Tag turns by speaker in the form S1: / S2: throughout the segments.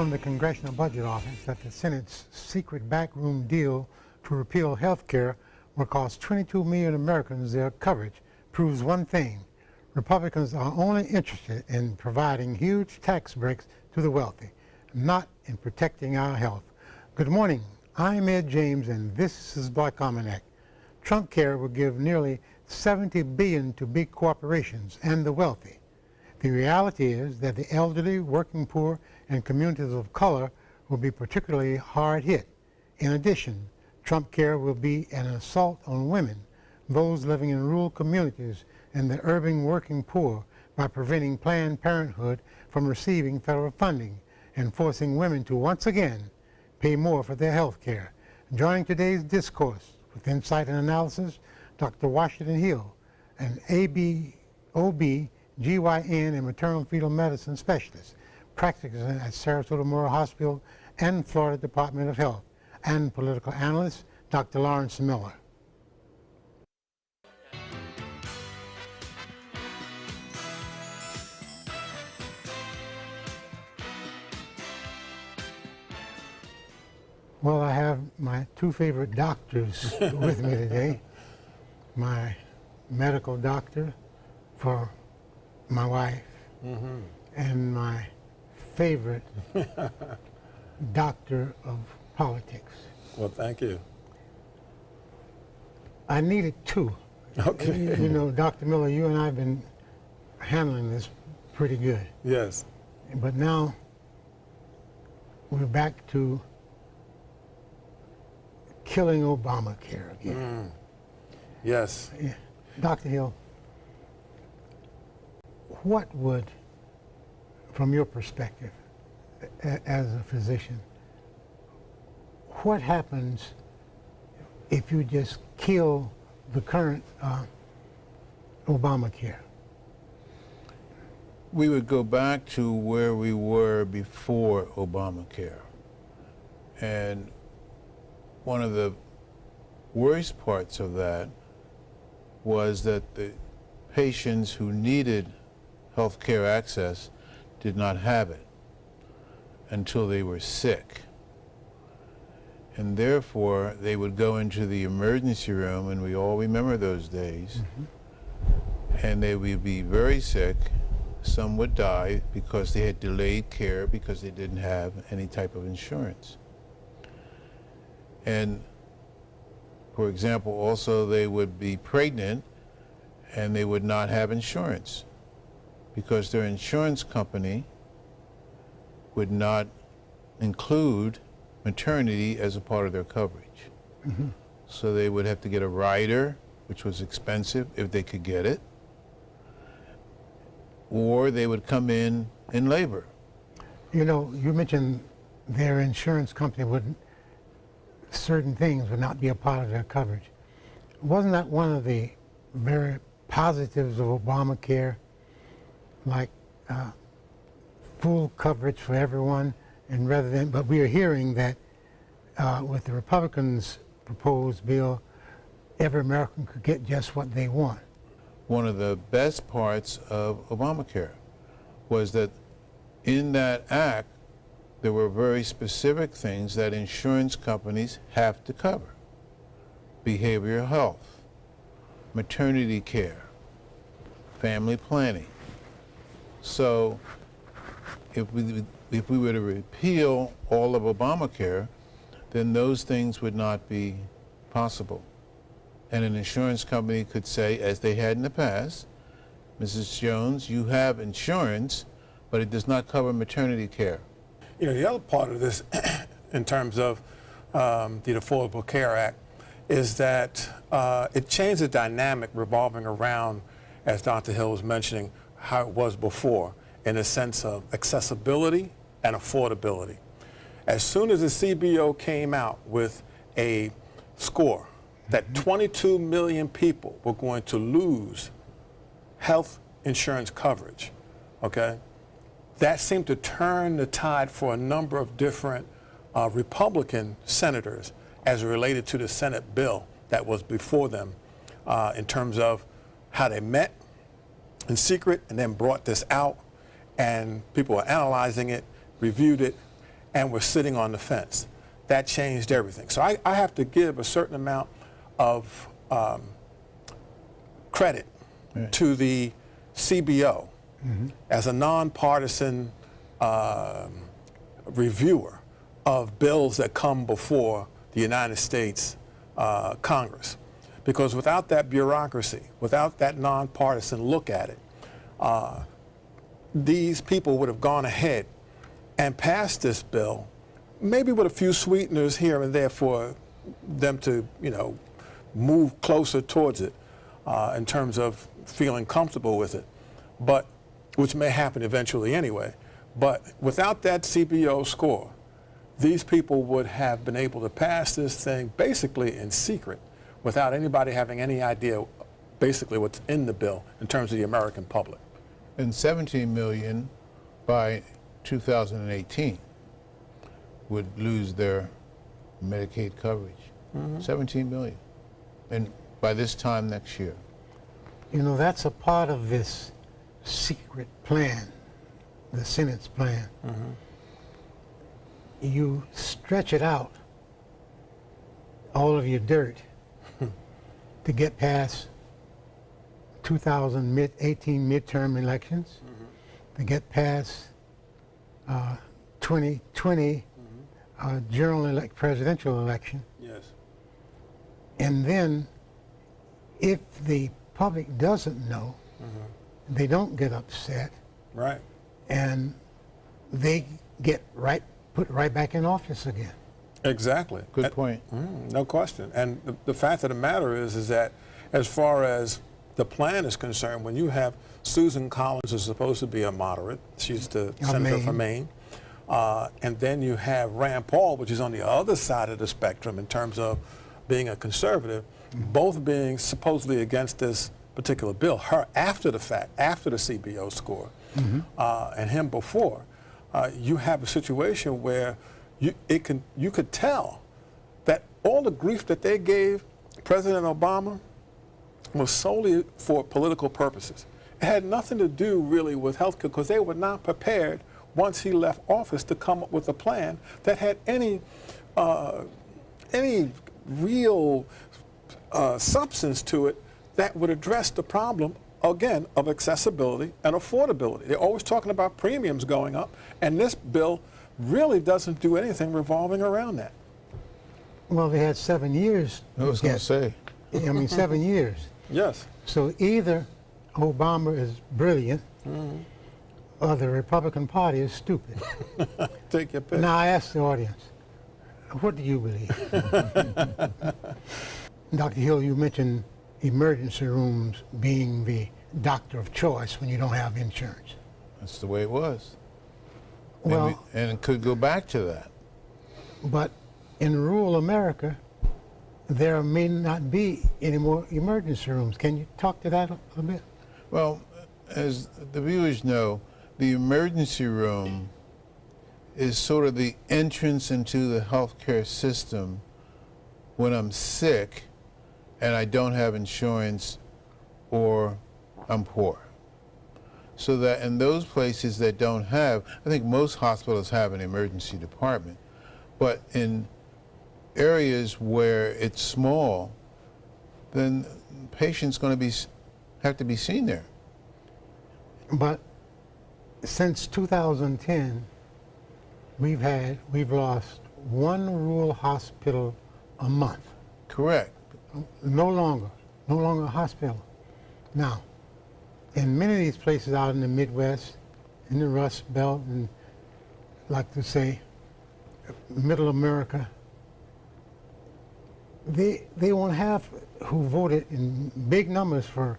S1: from the Congressional Budget Office that the Senate's secret backroom deal to repeal health care will cost 22 million Americans their coverage proves one thing. Republicans are only interested in providing huge tax breaks to the wealthy, not in protecting our health. Good morning. I'm Ed James, and this is Black Almanac. Trump Care will give nearly $70 billion to big corporations and the wealthy. The reality is that the elderly, working poor, and communities of color will be particularly hard hit. In addition, Trump Care will be an assault on women, those living in rural communities, and the urban working poor by preventing Planned Parenthood from receiving federal funding and forcing women to once again pay more for their health care. Joining today's discourse with insight and analysis, Dr. Washington Hill, an OB/GYN and maternal fetal medicine specialist, practicing at Sarasota Memorial Hospital and Florida Department of Health, and political analyst, Dr. Lawrence Miller. Well, I have my two favorite doctors with me today. My medical doctor for my wife, and my favorite doctor of politics.
S2: Well, thank you.
S1: I needed two.
S2: Okay.
S1: You know, Dr. Miller, you and I have been handling this pretty good.
S2: Yes.
S1: But now we're back to killing Obamacare again.
S2: Yes.
S1: Yeah. Dr. Hill, what would, from your perspective as a physician, what happens if you just kill the current Obamacare?
S3: We would go back to where we were before Obamacare. And one of the worst parts of that was that the patients who needed health care access did not have it until they were sick. And therefore, they would go into the emergency room, and we all remember those days, and they would be very sick. Some would die because they had delayed care because they didn't have any type of insurance. And for example, also they would be pregnant and they would not have insurance because their insurance company would not include maternity as a part of their coverage. So they would have to get a rider, which was expensive if they could get it, or they would come in labor.
S1: You know, you mentioned their insurance company wouldn't, certain things would not be a part of their coverage. Wasn't that one of the very positives of Obamacare, like full coverage for everyone, and rather than, but we are hearing that with the Republicans' proposed bill, every American could get just what they want.
S3: One of the best parts of Obamacare was that in that act, there were very specific things that insurance companies have to cover. Behavioral health, maternity care, family planning. So if we were to repeal all of Obamacare, then those things would not be possible. And an insurance company could say, as they had in the past, Mrs. Jones, you have insurance, but it does not cover maternity care.
S2: You know, the other part of this, in terms of the Affordable Care Act, is that it changed the dynamic revolving around, as Dr. Hill was mentioning, how it was before, in the sense of accessibility and affordability. As soon as the CBO came out with a score that 22 million people were going to lose health insurance coverage, okay, that seemed to turn the tide for a number of different Republican senators as it related to the Senate bill that was before them in terms of how they met in secret and then brought this out, and people were analyzing it, reviewed it, and were sitting on the fence. That changed everything. So I have to give a certain amount of credit to the CBO as a nonpartisan reviewer of bills that come before the United States Congress. Because without that bureaucracy, without that nonpartisan look at it, these people would have gone ahead and passed this bill, maybe with a few sweeteners here and there for them to, move closer towards it in terms of feeling comfortable with it, but which may happen eventually anyway. But without that CBO score, these people would have been able to pass this thing basically in secret without anybody having any idea basically what's in the bill in terms of the American public.
S3: And 17 million by 2018 would lose their Medicaid coverage. 17 million. And by this time next year.
S1: That's a part of this secret plan, the Senate's plan. You stretch it out, all of your dirt, to get past 2018 midterm elections, to get past 2020 presidential election.
S2: Yes.
S1: And then if the public doesn't know, they don't get upset.
S2: Right.
S1: And they get put right back in office again.
S2: Exactly.
S3: Good point.
S2: No question. And the fact of the matter is that as far as the plan is concerned, when you have Susan Collins, who's supposed to be a moderate, she's the senator from Maine, and then you have Rand Paul, which is on the other side of the spectrum in terms of being a conservative, both being supposedly against this particular bill, her after the fact, after the CBO score, and him before, you have a situation where you could tell that all the grief that they gave President Obama was solely for political purposes. It had nothing to do really with health care, because they were not prepared once he left office to come up with a plan that had any real substance to it that would address the problem, again, of accessibility and affordability. They're always talking about premiums going up, and this bill really doesn't do anything revolving around that.
S1: Well, they had 7 years.
S3: I was going to say.
S1: 7 years.
S2: Yes.
S1: So either Obama is brilliant or the Republican Party is stupid.
S2: Take your pick.
S1: Now I ask the audience, what do you believe? Dr. Hill, you mentioned emergency rooms being the doctor of choice when you don't have insurance.
S3: That's the way it was.
S1: Well,
S3: and it could go back to that.
S1: But in rural America, there may not be any more emergency rooms. Can you talk to that a little bit?
S3: Well, as the viewers know, the emergency room is sort of the entrance into the healthcare system when I'm sick and I don't have insurance or I'm poor. So that in those places that don't have, I think most hospitals have an emergency department, but in areas where it's small, then patients going to have to be seen there.
S1: But since 2010, we've lost one rural hospital a month.
S3: Correct.
S1: No longer a hospital. Now, in many of these places out in the Midwest, in the Rust Belt, and like to say, Middle America, they won't have who voted in big numbers for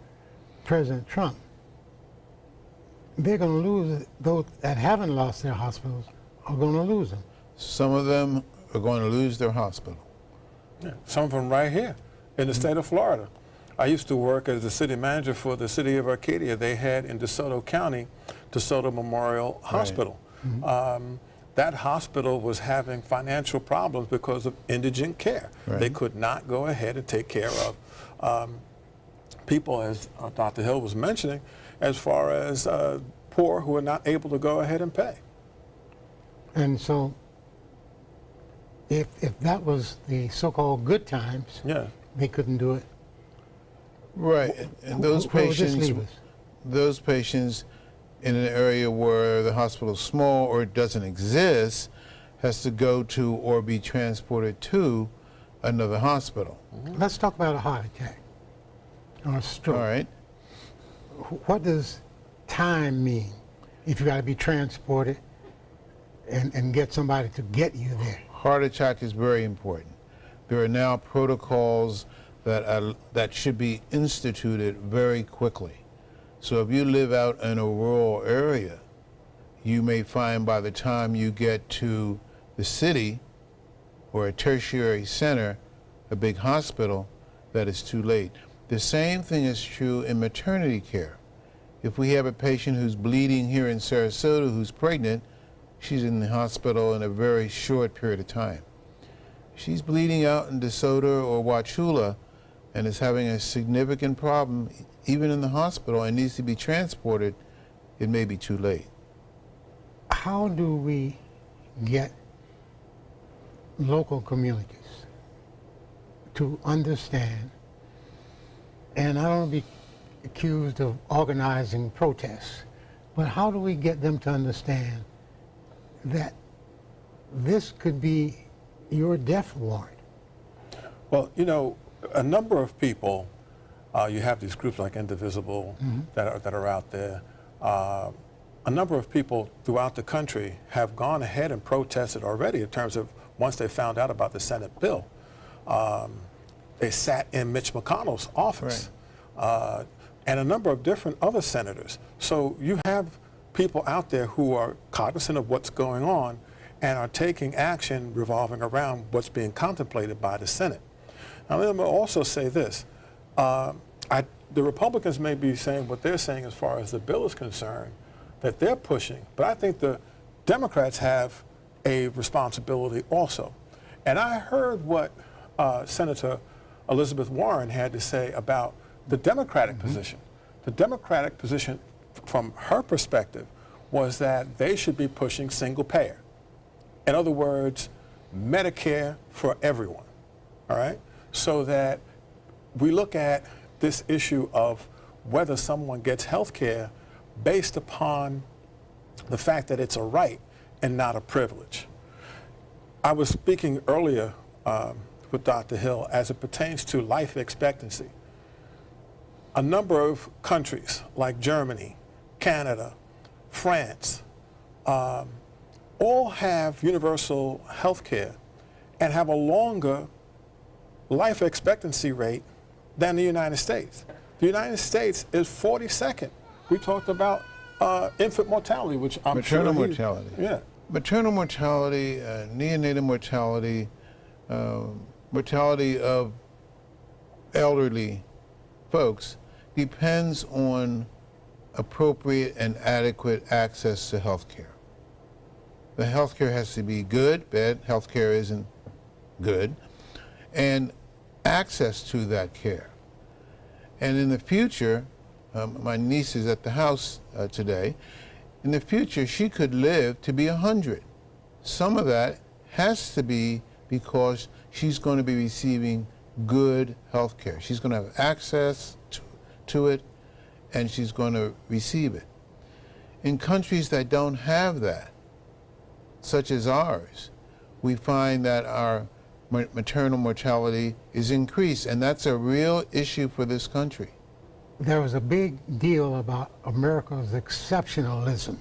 S1: President Trump. They're going to lose, those that haven't lost their hospitals are going to lose them.
S3: Some of them are going to lose their hospital.
S2: Yeah, some of them right here in the state of Florida. I used to work as the city manager for the city of Arcadia. They had in DeSoto County, DeSoto Memorial Hospital. That hospital was having financial problems because of indigent care.
S3: Right.
S2: They could not go ahead and take care of people, as Dr. Hill was mentioning, as far as poor who are not able to go ahead and pay.
S1: And so If that was the so-called good times,
S2: Yeah.
S1: they couldn't do it.
S3: Right, and those
S1: Where would this
S3: patients,
S1: leave us?
S3: those patients in an area where the hospital is small or it doesn't exist has to go to or be transported to another hospital.
S1: Let's talk about a heart attack or a stroke.
S3: All right.
S1: What does time mean if you got to be transported and get somebody to get you there?
S3: Heart attack is very important. There are now protocols that should be instituted very quickly. So if you live out in a rural area, you may find by the time you get to the city or a tertiary center, a big hospital, that it's too late. The same thing is true in maternity care. If we have a patient who's bleeding here in Sarasota who's pregnant, she's in the hospital in a very short period of time. She's bleeding out in DeSoto or Wauchula and is having a significant problem even in the hospital and needs to be transported, it may be too late.
S1: How do we get local communities to understand, and I don't want to be accused of organizing protests, but how do we get them to understand that this could be your death warrant?
S2: Well, you know, a number of people, you have these groups like Indivisible that are out there. A number of people throughout the country have gone ahead and protested already in terms of once they found out about the Senate bill. They sat in Mitch McConnell's office, right. And a number of different other senators. So you have people out there who are cognizant of what's going on and are taking action revolving around what's being contemplated by the Senate. Now, let me also say this. The Republicans may be saying what they're saying as far as the bill is concerned, that they're pushing, but I think the Democrats have a responsibility also. And I heard what Senator Elizabeth Warren had to say about the Democratic position. The Democratic position, from her perspective, was that they should be pushing single payer. In other words, Medicare for everyone, all right? So that we look at this issue of whether someone gets health care based upon the fact that it's a right and not a privilege. I was speaking earlier with Dr. Hill as it pertains to life expectancy. A number of countries like Germany, Canada, France, all have universal health care and have a longer life expectancy rate than the United States. The United States is 42nd. We talked about infant mortality, which I'm
S3: maternal
S2: sure
S3: mortality.
S2: Yeah.
S3: Maternal mortality, neonatal mortality, mortality of elderly folks depends on appropriate and adequate access to health care. The health care has to be good, bad health care isn't good, and access to that care. And in the future, my niece is at the house today, in the future she could live to be 100. Some of that has to be because she's going to be receiving good health care. She's going to have access to it, and she's going to receive it. In countries that don't have that, such as ours, we find that our maternal mortality is increased, and that's a real issue for this country.
S1: There was a big deal about America's exceptionalism.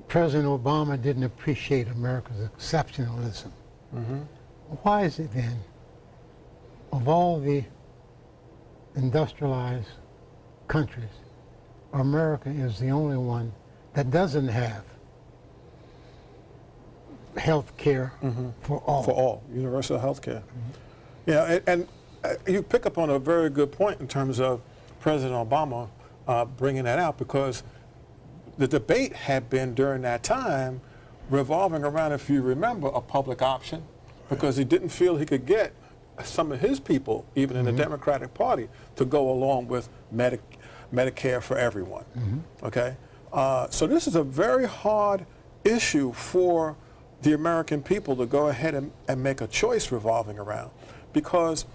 S1: President Obama didn't appreciate America's exceptionalism. Why is it then, of all the industrialized countries, America is the only one that doesn't have health care for all?
S2: For all, universal health care. Yeah, and you pick up on a very good point in terms of President Obama bringing that out, because the debate had been during that time revolving around, if you remember, a public option, because he didn't feel he could get some of his people, even in the Democratic Party, to go along with Medicare for everyone. Okay? So this is a very hard issue for the American people to go ahead and make a choice revolving around. Because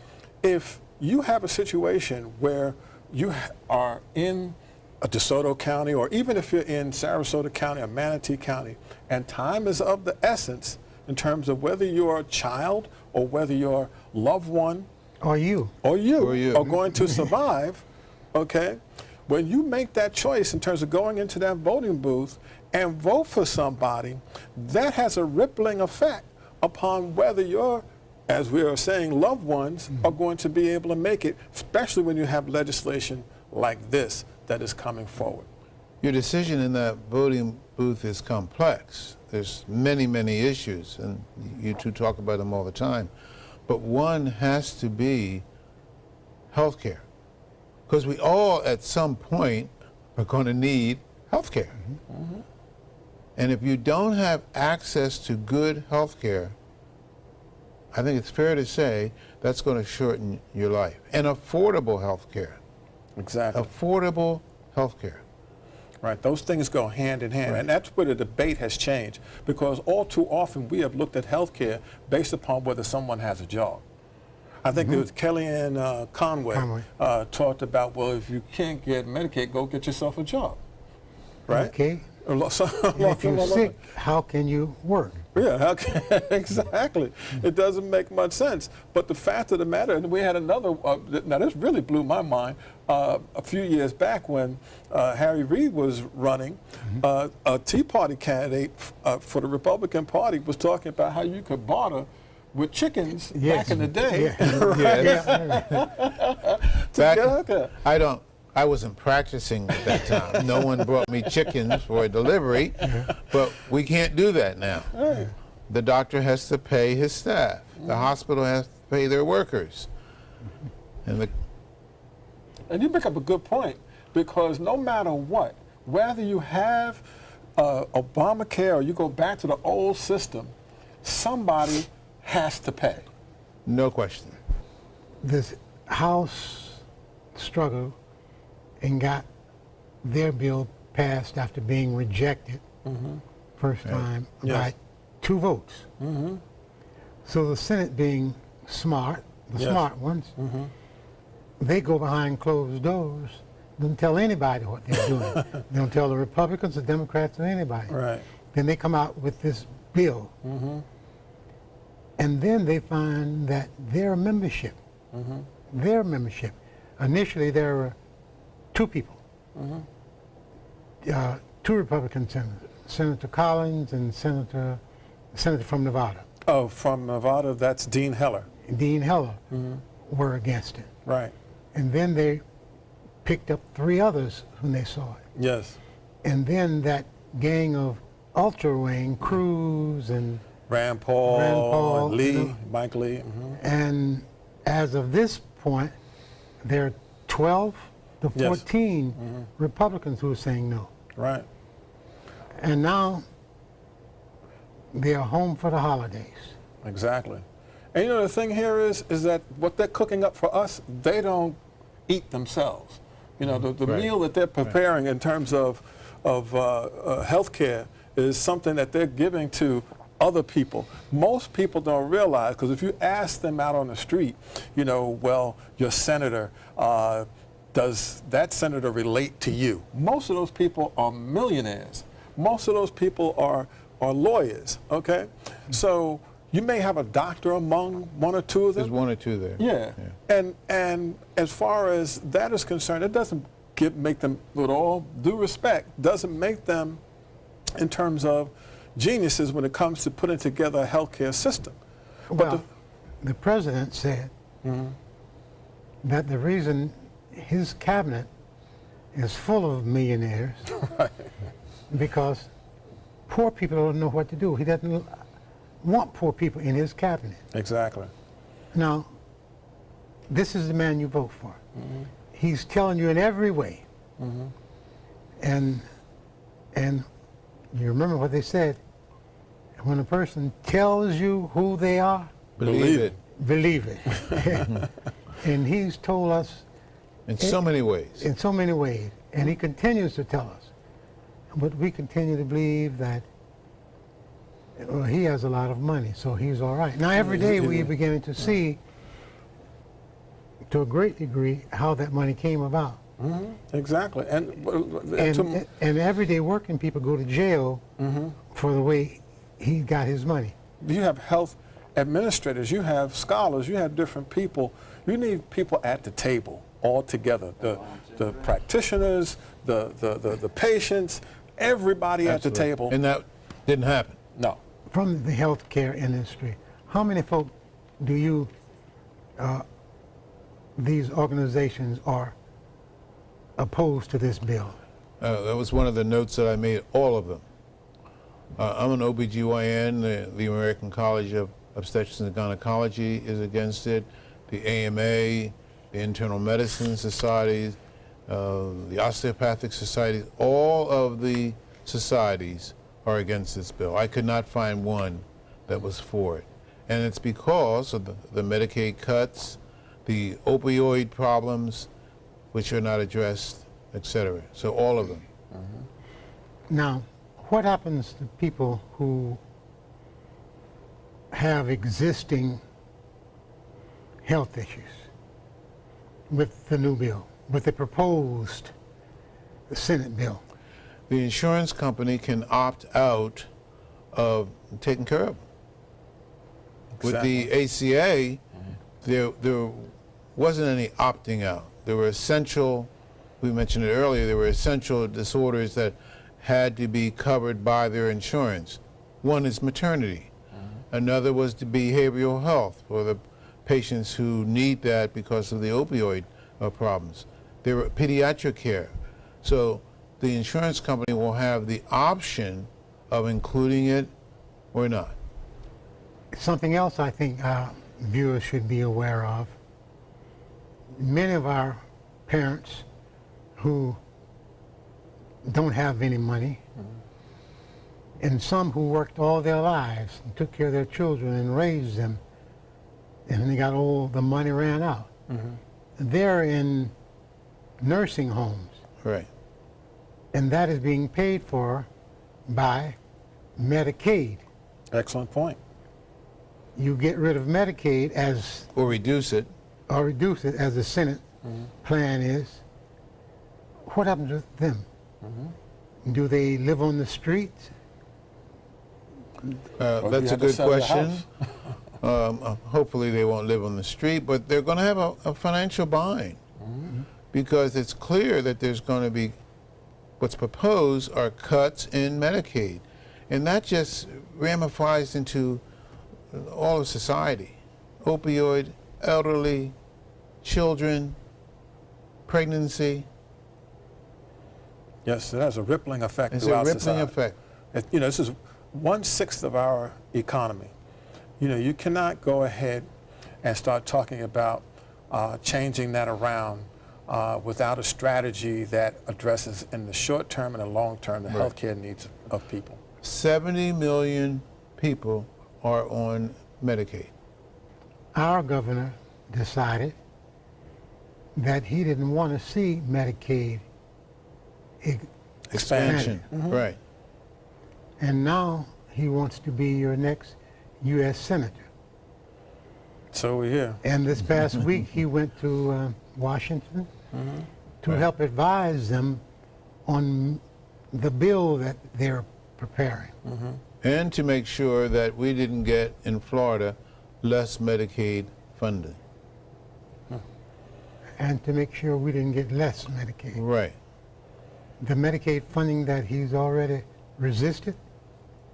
S2: if you have a situation where you are in a DeSoto County, or even if you're in Sarasota County or Manatee County, and time is of the essence in terms of whether you're a child or whether your loved one
S1: Or you.
S2: are going to survive, okay? When you make that choice in terms of going into that voting booth and vote for somebody, that has a rippling effect upon whether your, as we are saying, loved ones are going to be able to make it, especially when you have legislation like this that is coming forward.
S3: Your decision in that voting booth is complex. There's many, many issues, and you two talk about them all the time. But one has to be health care. Because we all, at some point, are going to need health care. And if you don't have access to good health care, I think it's fair to say that's going to shorten your life. And affordable health care.
S2: Exactly.
S3: Affordable health care.
S2: Right, those things go hand in hand, and that's where the debate has changed, because all too often we have looked at health care based upon whether someone has a job. I think it was Kellyanne Conway talked about, well, if you can't get Medicaid, go get yourself a job, right?
S1: Okay. If you're sick, how can you work?
S2: Yeah, exactly. It doesn't make much sense. But the fact of the matter, and we had another, now this really blew my mind, a few years back when Harry Reid was running, a Tea Party candidate for the Republican Party was talking about how you could barter with chickens back in the day.
S3: I wasn't practicing at that time. No one brought me chickens for a delivery, but we can't do that now. The doctor has to pay his staff. The hospital has to pay their workers. And
S2: you pick up a good point, because no matter what, whether you have Obamacare or you go back to the old system, somebody has to pay.
S3: No question.
S1: This House struggled and got their bill passed after being rejected first time by 2 votes. So the Senate, being smart, the smart ones, they go behind closed doors, don't tell anybody what they're doing. They don't tell the Republicans, the Democrats, or anybody.
S2: Right.
S1: Then they come out with this bill. And then they find that their membership, initially there were 2 people, 2 Republican senators, Senator Collins and Senator from Nevada.
S2: Oh, from Nevada, that's Dean Heller.
S1: Dean Heller were against it.
S2: Right.
S1: And then they picked up 3 others when they saw it.
S2: Yes.
S1: And then that gang of ultra-wing, Cruz and
S2: Rand Paul, and Lee, Mike Lee.
S1: And as of this point, there are 12 to 14 Republicans who are saying no.
S2: Right.
S1: And now they are home for the holidays.
S2: Exactly. And you know, the thing here is that what they're cooking up for us, they don't eat themselves. You know, the meal that they're preparing in terms of health care is something that they're giving to other people. Most people don't realize, because if you ask them out on the street, you know, well, your senator, does that senator relate to you? Most of those people are millionaires. Most of those people are lawyers, okay? So you may have a doctor among 1 or 2 of them.
S3: There's 1 or 2 there.
S2: Yeah. And as far as that is concerned, it doesn't make them, with all due respect, doesn't make them in terms of geniuses when it comes to putting together a healthcare system.
S1: Well, the president said that the reason his cabinet is full of millionaires because poor people don't know what to do. He doesn't want poor people in his cabinet.
S2: Exactly.
S1: Now, this is the man you vote for. He's telling you in every way. And you remember what they said, when a person tells you who they are,
S3: believe it.
S1: Believe it. And he's told us
S3: in so many ways.
S1: In so many ways. And he continues to tell us. But we continue to believe that Well, he has a lot of money, so he's all right. Now, every day we're beginning to see, to a great degree, how that money came about.
S2: Exactly.
S1: And everyday working people go to jail for the way he got his money.
S2: You have health administrators, you have scholars, you have different people. You need people at the table all together. The practitioners, the patients, everybody at the table.
S3: And that didn't happen.
S2: No.
S1: From the healthcare industry, how many folk do you, these organizations are opposed to this bill?
S3: That was one of the notes that I made, all of them. I'm an OBGYN, the American College of Obstetrics and Gynecology is against it, the AMA, the Internal Medicine Societies, the Osteopathic Societies, all of the societies are against this bill. I could not find one that was for it. And it's because of the Medicaid cuts, the opioid problems, which are not addressed, etc. So all of them.
S1: Now, what happens to people who have existing health issues with the new bill, with the proposed Senate bill?
S3: The insurance company can opt out of taking care of them.
S2: Exactly.
S3: With the ACA, there wasn't any opting out. There were essential, we mentioned it earlier, there were essential disorders that had to be covered by their insurance. One is maternity. Another was the behavioral health for the patients who need that because of the opioid problems. There were pediatric care. So the insurance company will have the option of including it or not.
S1: Something else I think our viewers should be aware of. Many of our parents who don't have any money, and some who worked all their lives and took care of their children and raised them, and when they got old, the money ran out. They're in nursing homes,
S3: Right.
S1: and that is being paid for by Medicaid.
S2: Excellent point.
S1: You get rid of Medicaid as,
S3: Or reduce it.
S1: or reduce it as the Senate plan is. What happens to them? Do they live on the streets?
S2: Or
S3: That's
S2: you
S3: a
S2: have to
S3: good
S2: sell your
S3: question.
S2: house.
S3: Hopefully they won't live on the street, but they're going to have a financial bind because it's clear that there's going to be, what's proposed are cuts in Medicaid. And that just ramifies into all of society. Opioid, elderly, children, pregnancy.
S2: Yes, it has a rippling effect
S3: It's a
S2: throughout
S3: rippling
S2: society.
S3: effect.
S2: You know, this is 1/6 of our economy. You know, you cannot go ahead and start talking about changing that around without a strategy that addresses in the short term and the long term the healthcare needs of people.
S3: 70 million people are on Medicaid.
S1: Our governor decided that he didn't want to see Medicaid
S3: Expansion. Right.
S1: and now he wants to be your next U.S. Senator.
S2: So we're here.
S1: And this past week he went to Washington to help advise them on the bill that they're preparing.
S3: And to make sure that we didn't get, in Florida, less Medicaid funding.
S1: And to make sure we didn't get less Medicaid.
S3: Right.
S1: The Medicaid funding that he's already resisted,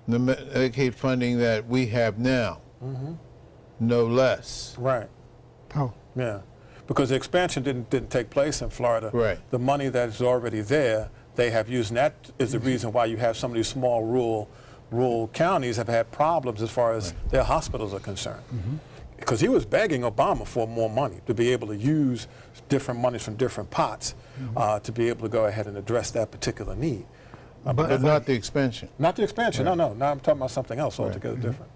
S3: The Medicaid funding that we have now, no less.
S2: Right.
S1: oh,
S2: Yeah. Because the expansion didn't take place in Florida.
S3: Right.
S2: The money that is already there, they have used, and that is the reason why you have some of these small rural counties have had problems as far as their hospitals are concerned. Because he was begging Obama for more money to be able to use different monies from different pots to be able to go ahead and address that particular need.
S3: But not the expansion.
S2: Not the expansion, no. Now I'm talking about something else altogether different.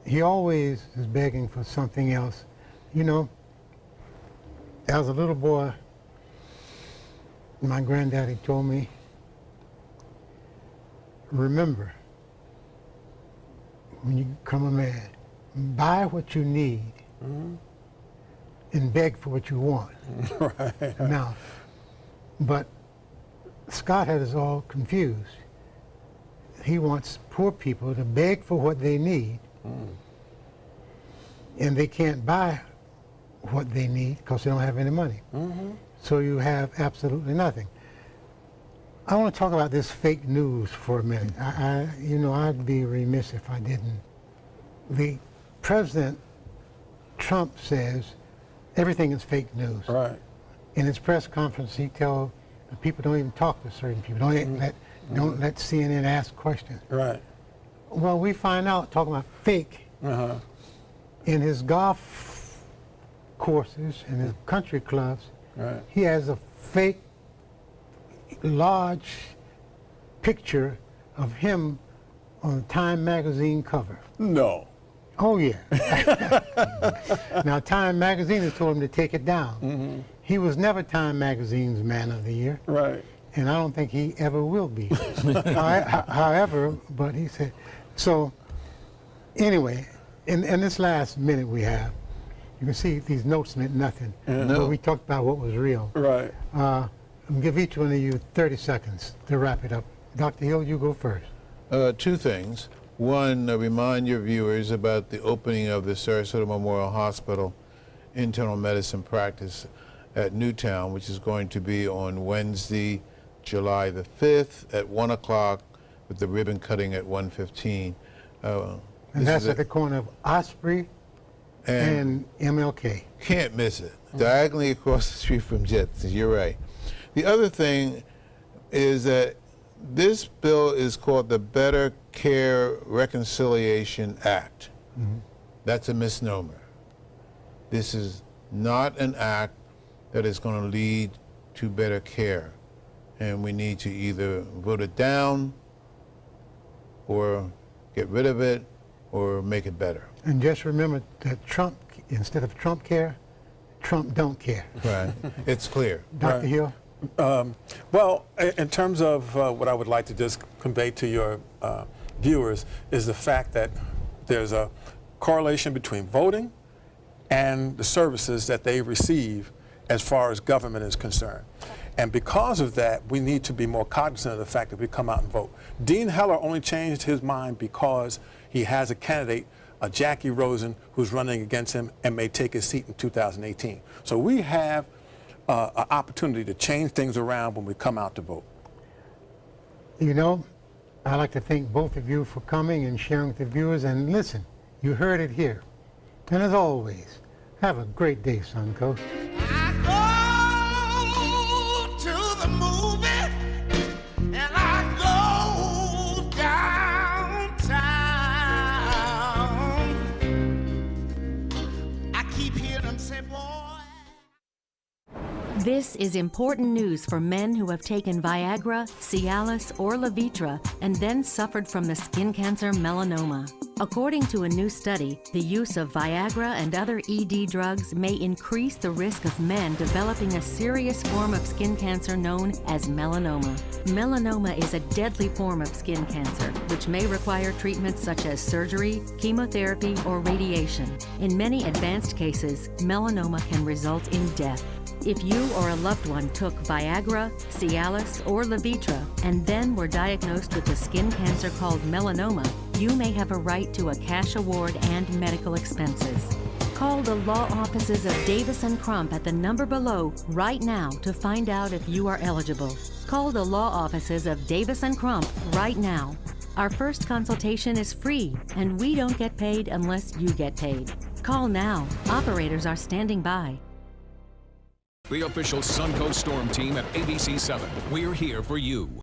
S1: he always is begging for something else. You know, as a little boy, my granddaddy told me, remember, when you become a man, buy what you need and beg for what you want.
S2: Right.
S1: Now, but Scott had us all confused. He wants poor people to beg for what they need, and they can't buy what they need because they don't have any money. So you have absolutely nothing. I want to talk about this fake news for a minute. You know, I'd be remiss if I didn't. The President Trump says everything is fake news.
S2: Right.
S1: In his press conference, he tells the people don't even talk to certain people. Don't let CNN ask questions.
S2: Right.
S1: Well, we find out, talking about fake, in his golf courses and his country clubs,
S2: Right.
S1: he has a fake large picture of him on the Time magazine cover.
S2: No.
S1: Oh yeah. Now Time magazine has told him to take it down. He was never Time magazine's Man of the Year.
S2: Right.
S1: And I don't think he ever will be. However, but he said, so anyway, in this last minute we have, you can see these notes meant nothing. But we talked about what was real.
S2: Right.
S1: I'll give each one of you 30 seconds to wrap it up. Dr. Hill, you go first.
S3: Two things. One, remind your viewers about the opening of the Sarasota Memorial Hospital internal medicine practice at Newtown, which is going to be on Wednesday, July the 5th at 1 o'clock with the ribbon cutting at 1:15.
S1: And that's at the corner of Osprey and MLK.
S3: Can't miss it. Diagonally across the street from Jets. You're right. The other thing is that this bill is called the Better Care Reconciliation Act. That's a misnomer. This is not an act that is going to lead to better care. And we need to either vote it down or get rid of it or make it better.
S1: And just remember that Trump, instead of Trump care, Trump don't care.
S3: Right. It's clear.
S1: Dr. Hill?
S2: Well, in terms of what I would like to just convey to your viewers is the fact that there's a correlation between voting and the services that they receive as far as government is concerned. And because of that, we need to be more cognizant of the fact that we come out and vote. Dean Heller only changed his mind because he has a candidate, Jackie Rosen, who's running against him and may take his seat in 2018. So we have an opportunity to change things around when we come out to vote.
S1: You know, I'd like to thank both of you for coming and sharing with the viewers. And listen, you heard it here. And as always, have a great day, Suncoast.
S4: I go to the movie and I go downtown. I keep hearing them say, boy.
S5: This is important news for men who have taken Viagra, Cialis, or Levitra and then suffered from the skin cancer melanoma. According to a new study, the use of Viagra and other ED drugs may increase the risk of men developing a serious form of skin cancer known as melanoma. Melanoma is a deadly form of skin cancer, which may require treatments such as surgery, chemotherapy, or radiation. In many advanced cases, melanoma can result in death. If you or a loved one took Viagra, Cialis, or Levitra and then were diagnosed with a skin cancer called melanoma, you may have a right to a cash award and medical expenses. Call the law offices of Davis & Crump at the number below right now to find out if you are eligible. Call the law offices of Davis & Crump right now. Our first consultation is free, and we don't get paid unless you get paid. Call now. Operators are standing by.
S6: The official Suncoast Storm team at ABC 7. We're here for you.